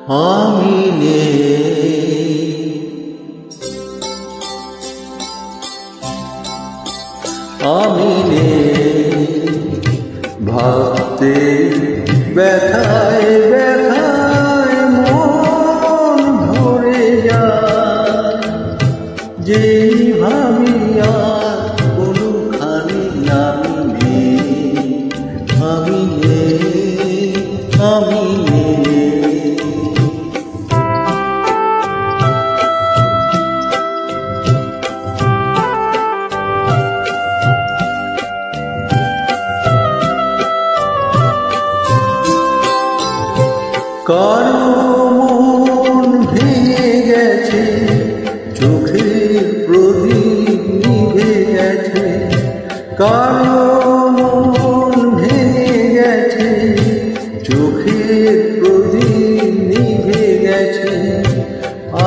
আমি নেই। আমি নেই ভাবতে ব্যথায় ব্যথায় মন ভরে যায়, যে ভাবি আর কোনখানি আমি নেই। আমি নেই, আমি নেই। কারো মন ভেঙে গেছে, চোখের প্রদীপ নিভে গেছে। কারো মন ভেঙে গেছে, চোখের প্রদীপ নিভে গেছে।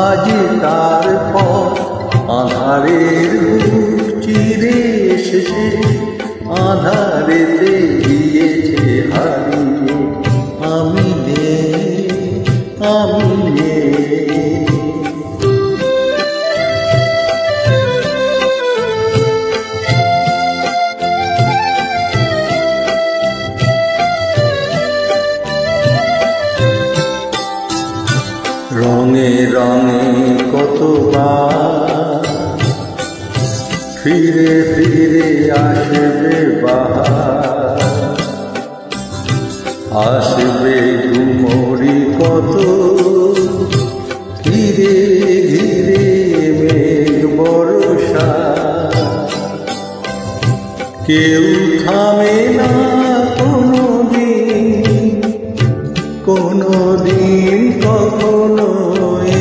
আজ তার পথ আঁধারের বুক চিরে এসেছে, আঁধারেতে দিয়েছে হারিয়ে। আমি নেই, আমি নেই। রঙে রঙে কতবার ফিরে ফিরে আসবে বাহার, আসবে ঘুমরি কত ধীরে ধীরে মেঘ বর্ষা। কেউ থামে না কোনদিন কখনো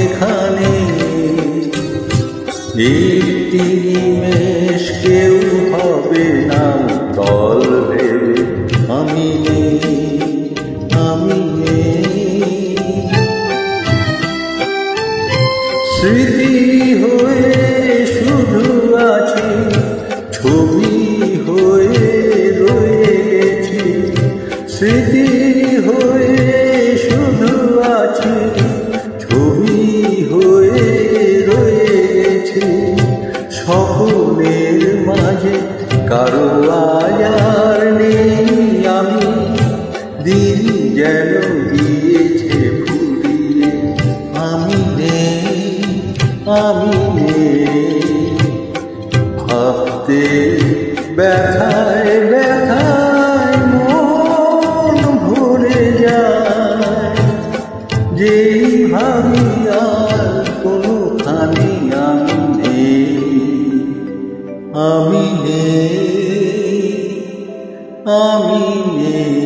এখানে। একটি নিমেষ কেউ হবে না তল ভেবে। আমি নেই, আমি নেই। স্মৃতি হয়ে শুধু আছে, ছবি হয়ে রয়ে গেছি। স্মৃতি হয়ে শুধু আছে, ছবি হয়ে রয়ে গেছে। সকলের মাঝে কারো আয়ার নেই আমি, দিন যেন দিয়েছে ফুরিয়ে। আমি নেই, আমি নেই ভাবতে ব্যথায় ব্যথায় মন ভরে যায়, যেই ভাবি আর কোনখানি আমি নেই। আমি নেই, আমি নেই।